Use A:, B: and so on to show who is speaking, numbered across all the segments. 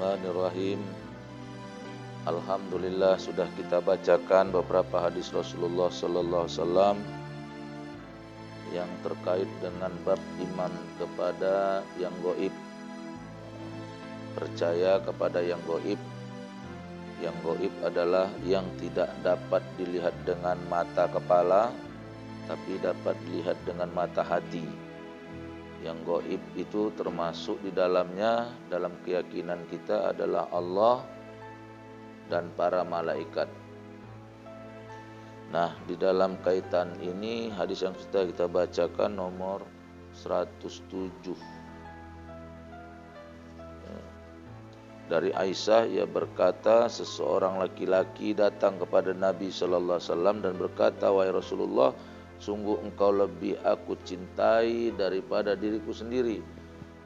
A: Bismillahirrahmanirrahim. Alhamdulillah sudah kita bacakan beberapa hadis Rasulullah sallallahu alaihi wasallam yang terkait dengan bab iman kepada yang gaib. Percaya kepada yang gaib. Yang gaib adalah yang tidak dapat dilihat dengan mata kepala, tapi dapat dilihat dengan mata hati. Yang gaib itu termasuk di dalamnya, dalam keyakinan kita adalah Allah dan para malaikat. Nah, di dalam kaitan ini hadis yang sudah kita bacakan nomor 107. Dari Aisyah, ia berkata, seseorang laki-laki datang kepada Nabi sallallahu alaihi wasallam dan berkata, "Wahai Rasulullah, sungguh engkau lebih aku cintai daripada diriku sendiri.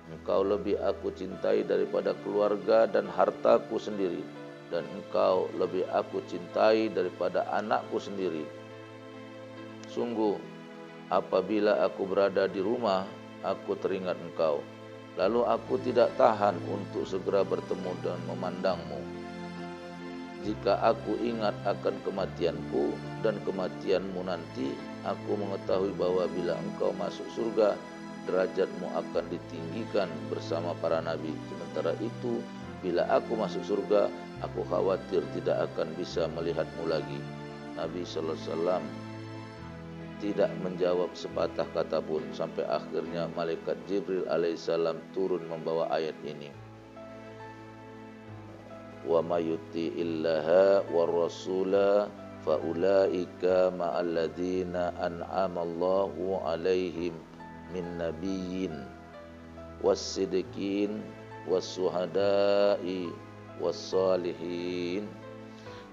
A: Engkau lebih aku cintai daripada keluarga dan hartaku sendiri. Dan engkau lebih aku cintai daripada anakku sendiri. Sungguh, apabila aku berada di rumah, aku teringat engkau. Lalu aku tidak tahan untuk segera bertemu dan memandangmu. Jika aku ingat akan kematianku dan kematianmu nanti, aku mengetahui bahwa bila engkau masuk surga, derajatmu akan ditinggikan bersama para nabi. Sementara itu, bila aku masuk surga, aku khawatir tidak akan bisa melihatmu lagi." Nabi sallallahu alaihi wasallam tidak menjawab sepatah kata pun sampai akhirnya malaikat Jibril alaihissalam turun membawa ayat ini. "Wa may yuti'illaha war rasula fa ulaika ma'al ladzina an'ama Allahu 'alaihim min nabiyyin was-siddiqin was-suhada'i was-salihin."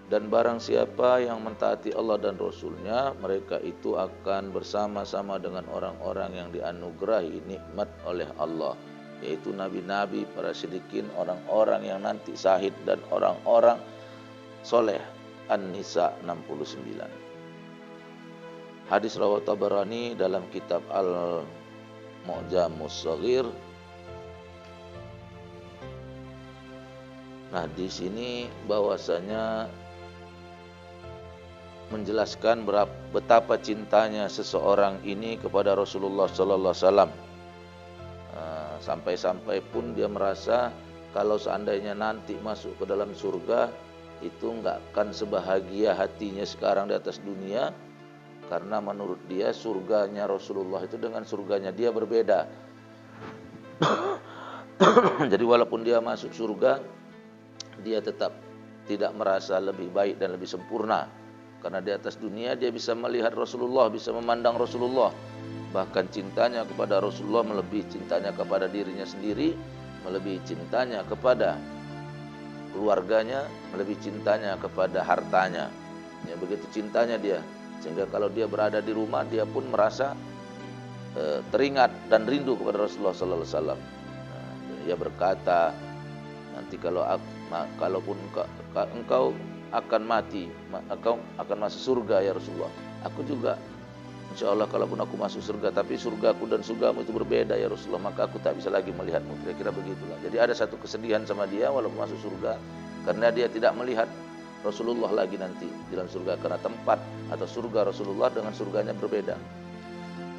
A: Dan barang siapa yang mentaati Allah dan Rasulnya, mereka itu akan bersama-sama dengan orang-orang yang dianugerahi nikmat oleh Allah, yaitu nabi-nabi, para siddiqin, orang-orang yang nanti syahid, dan orang-orang soleh. An-Nisa 69. Hadis rawat Tabarani dalam kitab Al-Mu'jamus Shaghir. Nah, di sini bahwasanya menjelaskan betapa cintanya seseorang ini kepada Rasulullah sallallahu alaihi wasallam. Sampai-sampai pun dia merasa kalau seandainya nanti masuk ke dalam surga, itu enggak akan sebahagia hatinya sekarang di atas dunia, karena menurut dia surganya Rasulullah itu dengan surganya dia berbeda. Jadi walaupun dia masuk surga, dia tetap tidak merasa lebih baik dan lebih sempurna, karena di atas dunia dia bisa melihat Rasulullah, bisa memandang Rasulullah. Bahkan cintanya kepada Rasulullah melebihi cintanya kepada dirinya sendiri, melebihi cintanya kepada keluarganya, melebihi cintanya kepada hartanya. Ya, begitu cintanya dia, sehingga kalau dia berada di rumah, dia pun merasa teringat dan rindu kepada Rasulullah sallallahu alaihi wasallam. Dia berkata, nanti kalaupun engkau akan mati, engkau akan masuk surga ya Rasulullah. Aku juga insya Allah kalaupun aku masuk surga, tapi surgaku dan surgamu itu berbeda ya Rasulullah, maka aku tak bisa lagi melihatmu. Kira-kira begitulah. Jadi ada satu kesedihan sama dia walaupun masuk surga, karena dia tidak melihat Rasulullah lagi nanti di dalam surga, karena tempat atau surga Rasulullah dengan surganya berbeda.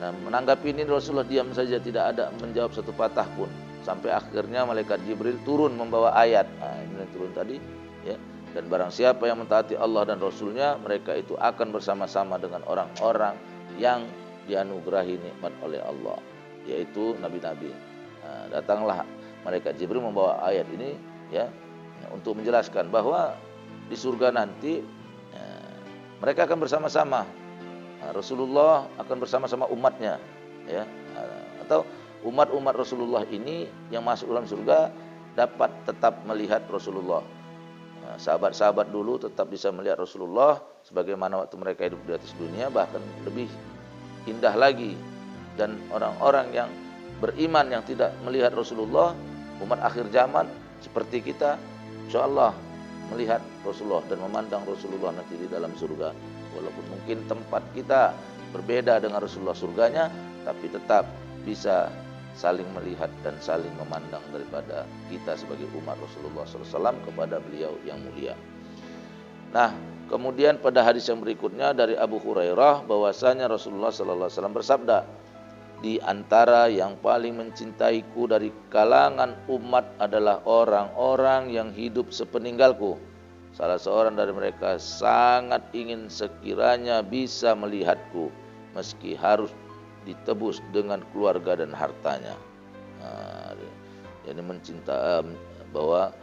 A: Nah, menanggapi ini Rasulullah diam saja, tidak ada menjawab satu patah pun, sampai akhirnya malaikat Jibril turun membawa ayat. Nah, ini yang turun tadi, ya. Dan barang siapa yang mentaati Allah dan Rasulnya, mereka itu akan bersama-sama dengan orang-orang yang dianugerahi nikmat oleh Allah, yaitu nabi-nabi. Nah, datanglah malaikat Jibril membawa ayat ini, ya, untuk menjelaskan bahwa di surga nanti mereka akan bersama-sama. Rasulullah akan bersama-sama umatnya, ya, atau umat-umat Rasulullah ini yang masuk dalam surga dapat tetap melihat Rasulullah. Sahabat-sahabat dulu tetap bisa melihat Rasulullah sebagaimana waktu mereka hidup di atas dunia, bahkan lebih indah lagi. Dan orang-orang yang beriman yang tidak melihat Rasulullah, umat akhir zaman seperti kita, insyaallah melihat Rasulullah dan memandang Rasulullah nanti di dalam surga. Walaupun mungkin tempat kita berbeda dengan Rasulullah surganya, tapi tetap bisa saling melihat dan saling memandang daripada kita sebagai umat Rasulullah SAW kepada beliau yang mulia. Nah, kemudian pada hadis yang berikutnya dari Abu Hurairah bahwasanya Rasulullah SAW bersabda, di antara yang paling mencintaiku dari kalangan umat adalah orang-orang yang hidup sepeninggalku. Salah seorang dari mereka sangat ingin sekiranya bisa melihatku, meski harus ditebus dengan keluarga dan hartanya. Jadi bahwa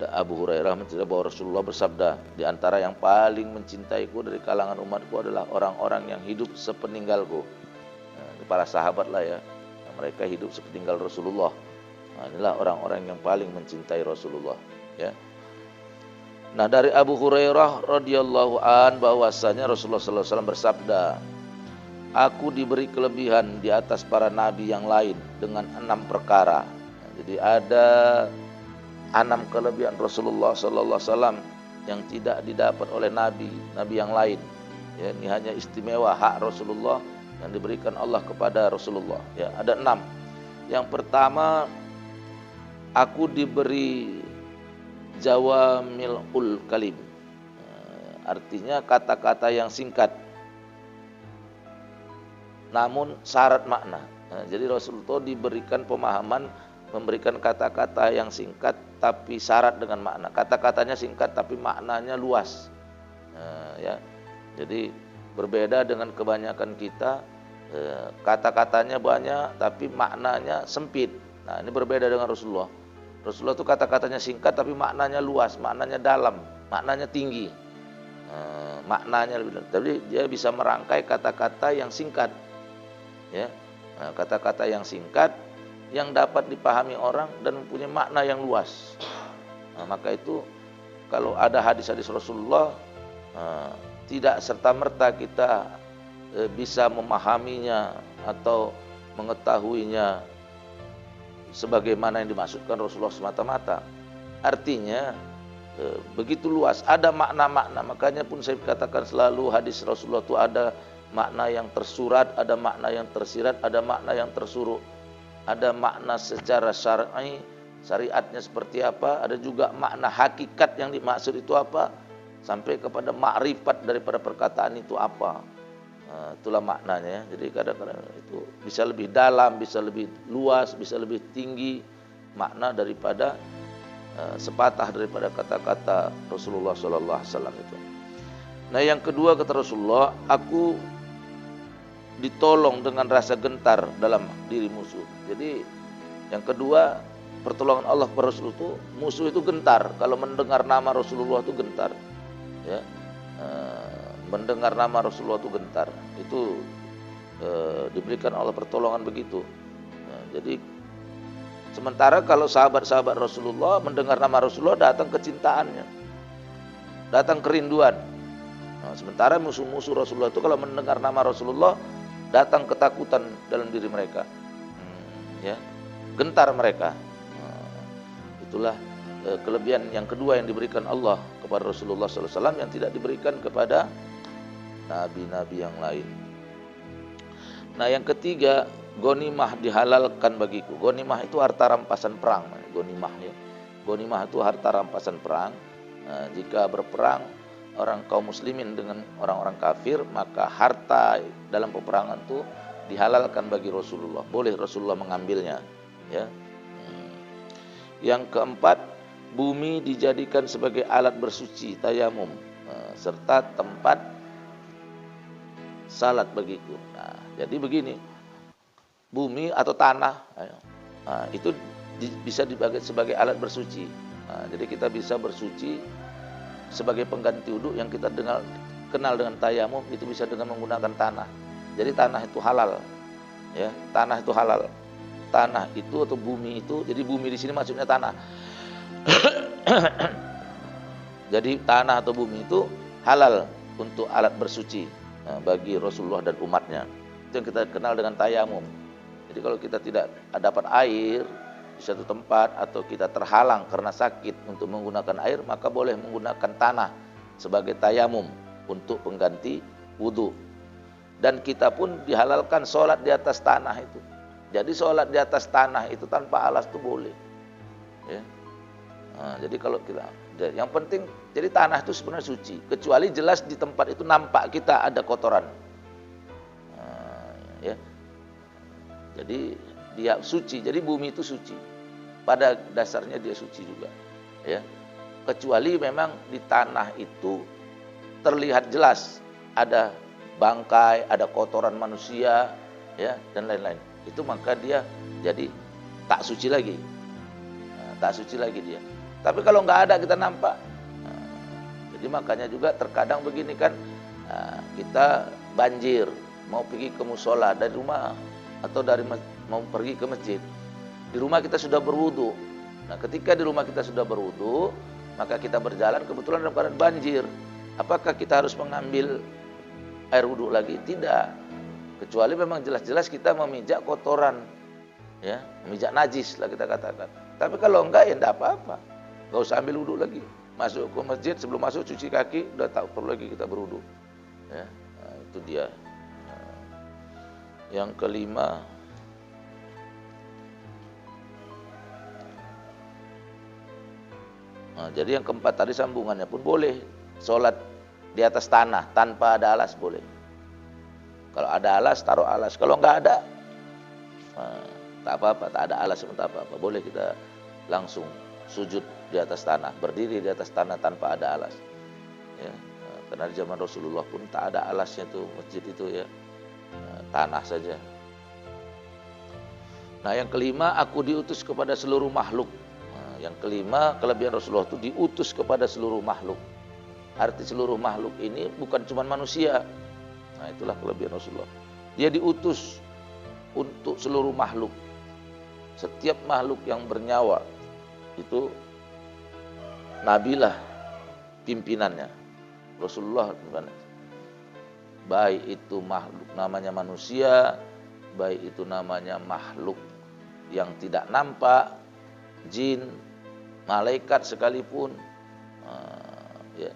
A: Abu Hurairah menceritakan bahwa Rasulullah bersabda, di antara yang paling mencintaiku dari kalangan umatku adalah orang-orang yang hidup sepeninggalku. Para sahabat lah ya, mereka hidup sepeninggal Rasulullah. Inilah orang-orang yang paling mencintai Rasulullah. Ya. Nah, dari Abu Hurairah radhiyallahu an bahwasanya Rasulullah SAW bersabda, aku diberi kelebihan di atas para nabi yang lain dengan 6 perkara. Jadi ada 6 kelebihan Rasulullah SAW yang tidak didapat oleh nabi yang lain. Ya, ini hanya istimewa hak Rasulullah yang diberikan Allah kepada Rasulullah. Ya, ada 6. Yang pertama, aku diberi jawami'ul kalim. Artinya kata-kata yang singkat namun syarat makna. Jadi Rasulullah diberikan pemahaman, memberikan kata-kata yang singkat tapi syarat dengan makna. Kata-katanya singkat tapi maknanya luas. Ya. Jadi berbeda dengan kebanyakan kita, kata-katanya banyak tapi maknanya sempit. Nah, ini berbeda dengan Rasulullah. Rasulullah itu kata-katanya singkat tapi maknanya luas, maknanya dalam, maknanya tinggi. Maknanya lebih dalam. Tapi dia bisa merangkai kata-kata yang singkat. Ya. Nah, kata-kata yang singkat yang dapat dipahami orang dan mempunyai makna yang luas. Nah, maka itu kalau ada hadis-hadis Rasulullah, tidak serta-merta kita bisa memahaminya atau mengetahuinya sebagaimana yang dimaksudkan Rasulullah semata-mata. Artinya begitu luas, ada makna-makna. Makanya pun saya katakan selalu hadis Rasulullah itu ada makna yang tersurat, ada makna yang tersirat, ada makna yang tersuruh. Ada makna secara syar'i, syariatnya seperti apa, ada juga makna hakikat yang dimaksud itu apa, sampai kepada makrifat daripada perkataan itu apa. Itulah maknanya. Jadi kadang-kadang itu bisa lebih dalam, bisa lebih luas, bisa lebih tinggi makna daripada sepatah daripada kata-kata Rasulullah SAW itu. Nah, yang kedua kata Rasulullah, aku ditolong dengan rasa gentar dalam diri musuh. Jadi yang kedua, pertolongan Allah kepada Rasul itu, musuh itu gentar kalau mendengar nama Rasulullah itu gentar. Ya, mendengar nama Rasulullah itu gentar. Itu diberikan Allah pertolongan begitu. Jadi sementara kalau sahabat-sahabat Rasulullah mendengar nama Rasulullah datang kecintaannya, datang kerinduan. Nah, sementara musuh-musuh Rasulullah itu kalau mendengar nama Rasulullah datang ketakutan dalam diri mereka. Ya, gentar mereka. Itulah kelebihan yang kedua yang diberikan Allah kepada Rasulullah SAW yang tidak diberikan kepada nabi-nabi yang lain. Nah, yang ketiga, ghanimah dihalalkan bagiku. Ghanimah itu harta rampasan perang. Ghanimah ya. Ghanimah itu harta rampasan perang. Jika berperang orang kaum muslimin dengan orang-orang kafir, maka harta dalam peperangan itu dihalalkan bagi Rasulullah. Boleh Rasulullah mengambilnya. Ya. Yang keempat, bumi dijadikan sebagai alat bersuci tayamum, serta tempat salat bagiku. Nah, jadi begini, bumi atau tanah itu bisa dipakai sebagai alat bersuci. Nah, jadi kita bisa bersuci sebagai pengganti wudhu yang kita kenal dengan tayamum, itu bisa dengan menggunakan tanah. Jadi tanah itu halal, ya, tanah itu halal. Tanah itu atau bumi itu, jadi bumi di sini maksudnya tanah. Jadi tanah atau bumi itu halal untuk alat bersuci bagi Rasulullah dan umatnya. Itu yang kita kenal dengan tayamum. Jadi kalau kita tidak dapat air di satu tempat atau kita terhalang karena sakit untuk menggunakan air, maka boleh menggunakan tanah sebagai tayamum untuk pengganti wudhu. Dan kita pun dihalalkan sholat di atas tanah itu. Jadi sholat di atas tanah itu tanpa alas itu boleh. Ya. Nah, jadi kalau kita, yang penting, jadi tanah itu sebenarnya suci, kecuali jelas di tempat itu nampak kita ada kotoran. Nah, ya. Jadi dia suci, jadi bumi itu suci. Pada dasarnya dia suci juga. Ya. Kecuali memang di tanah itu terlihat jelas ada bangkai, ada kotoran manusia, ya, dan lain-lain. Itu maka dia jadi tak suci lagi. Nah, tak suci lagi dia. Tapi kalau nggak ada kita nampak. Nah, jadi makanya juga terkadang begini kan, kita banjir, mau pergi ke musola dari rumah atau mau pergi ke masjid. Di rumah kita sudah berwudu. Nah, ketika di rumah kita sudah berwudu, maka kita berjalan kebetulan dalam keadaan banjir. Apakah kita harus mengambil air wudhu lagi? Tidak. Kecuali memang jelas-jelas kita memijak kotoran, ya, memijak najis lah kita katakan. Tapi kalau enggak ya enggak apa-apa. Enggak usah ambil wudhu lagi. Masuk ke masjid, sebelum masuk cuci kaki, udah tak perlu lagi kita berwudhu. Ya, nah, itu dia. Nah, yang kelima, nah, jadi yang keempat tadi sambungannya pun boleh. Sholat di atas tanah tanpa ada alas boleh. Kalau ada alas, taruh alas. Kalau enggak ada, tak apa-apa, tak ada alas pun tak apa-apa. Boleh kita langsung sujud di atas tanah, berdiri di atas tanah tanpa ada alas. Ya, karena di zaman Rasulullah pun tak ada alasnya tuh masjid itu, ya, tanah saja. Nah, yang kelima, aku diutus kepada seluruh makhluk. Nah, yang kelima, kelebihan Rasulullah itu diutus kepada seluruh makhluk. Arti seluruh makhluk ini bukan cuma manusia. Nah, itulah kelebihan Rasulullah. Dia diutus untuk seluruh makhluk. Setiap makhluk yang bernyawa itu nabilah pimpinannya. Rasulullah, baik itu makhluk namanya manusia, baik itu namanya makhluk yang tidak nampak, jin, malaikat sekalipun, ya,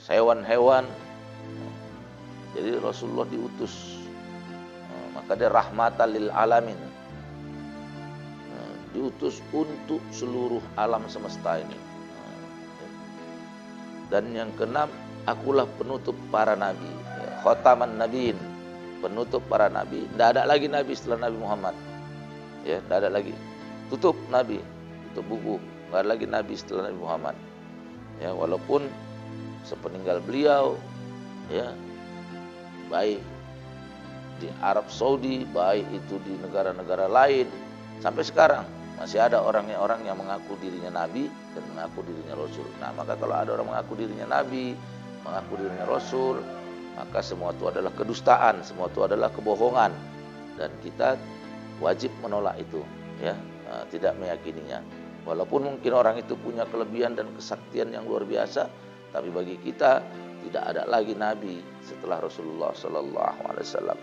A: hewan-hewan. Jadi Rasulullah diutus, maka dia rahmatan lil alamin, diutus untuk seluruh alam semesta ini. Dan yang keenam, akulah penutup para nabi, khataman nabiin, penutup para nabi. Tidak ada lagi nabi setelah Nabi Muhammad, ya, tidak ada lagi. Tutup nabi, tutup buku, tidak ada lagi nabi setelah Nabi Muhammad. Ya, walaupun sepeninggal beliau, ya, baik di Arab Saudi, baik itu di negara-negara lain, sampai sekarang masih ada orang yang mengaku dirinya nabi dan mengaku dirinya rasul. Nah, maka kalau ada orang mengaku dirinya nabi, mengaku dirinya rasul, maka semua itu adalah kedustaan, semua itu adalah kebohongan, dan kita wajib menolak itu, ya, tidak meyakininya. Walaupun mungkin orang itu punya kelebihan dan kesaktian yang luar biasa, tapi bagi kita tidak ada lagi nabi setelah Rasulullah Sallallahu Alaihi Wasallam.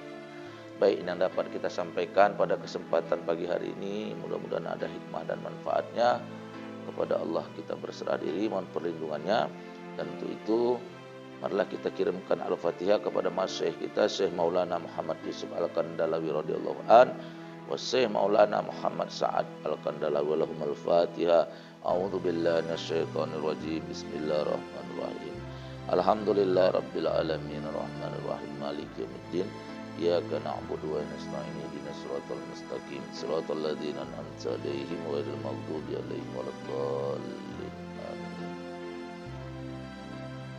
A: Baik, ini yang dapat kita sampaikan pada kesempatan pagi hari ini. Mudah-mudahan ada hikmah dan manfaatnya. Kepada Allah kita berserah diri, mohon perlindungannya. Dan untuk itu, marilah kita kirimkan Al-Fatihah kepada Masyaikh kita, Syekh Maulana Muhammad Yusuf Al-Kandalawi radhiyallahu an, wa Syekh Maulana Muhammad Sa'ad Al-Kandalawi, lahum Al-Fatihah. A'udzu billahi minasyaitonir rajim. Bismillahirrahmanirrahim. Alhamdulillah rabbil alamin, arrahmanir rahim, maliki yaumiddin. Iyyaka na'budu wa nasta'in, ihdinas siratal mustaqim, siratal ladzina an'amta 'alaihim ghairil maghdubi 'alaihim waladdallin.